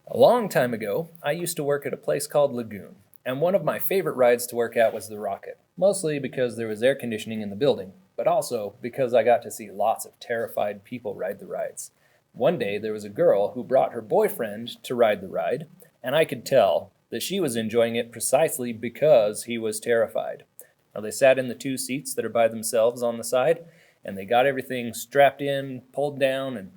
A long time ago, I used to work at a place called Lagoon, and one of my favorite rides to work at was the rocket, mostly because there was air conditioning in the building, but also because I got to see lots of terrified people ride the rides. One day, there was a girl who brought her boyfriend to ride the ride, and I could tell that she was enjoying it precisely because he was terrified. Now, they sat in the two seats that are by themselves on the side, and they got everything strapped in, pulled down, and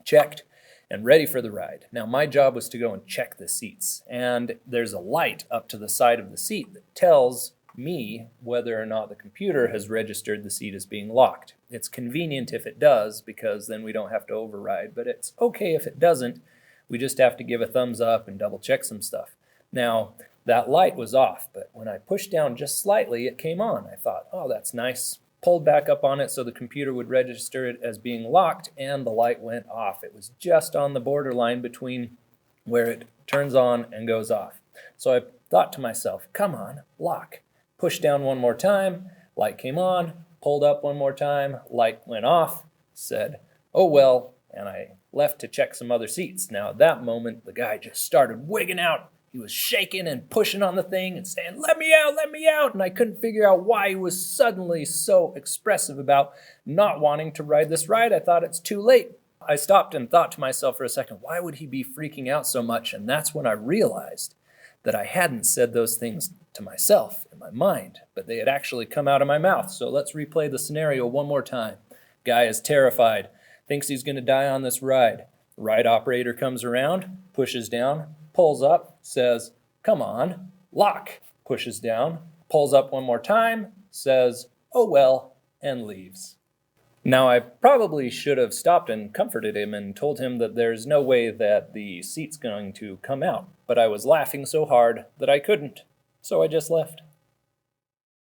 checked and ready for the ride. Now, my job was to go and check the seats, and there's a light up to the side of the seat that tells me whether or not the computer has registered the seat as being locked. It's convenient if it does, because then we don't have to override, but it's okay if it doesn't. We just have to give a thumbs up and double check some stuff. Now, that light was off, but when I pushed down just slightly, it came on. I thought, oh, that's nice. Pulled back up on it so the computer would register it as being locked, and the light went off. It was just on the borderline between where it turns on and goes off. So I thought to myself, come on, lock. Pushed down one more time, light came on, pulled up one more time, light went off, said, oh well, and I left to check some other seats. Now at that moment, the guy just started wigging out. He was shaking and pushing on the thing and saying, let me out, and I couldn't figure out why he was suddenly so expressive about not wanting to ride this ride. I thought it's too late. I stopped and thought to myself for a second, why would he be freaking out so much? And that's when I realized that I hadn't said those things to myself in my mind, but they had actually come out of my mouth. So let's replay the scenario one more time. Guy is terrified, thinks he's going to die on this ride. The ride operator comes around, pushes down, pulls up, says, come on, lock, pushes down, pulls up one more time, says, oh well, and leaves. Now, I probably should have stopped and comforted him and told him that there's no way that the seat's going to come out, but I was laughing so hard that I couldn't, so I just left.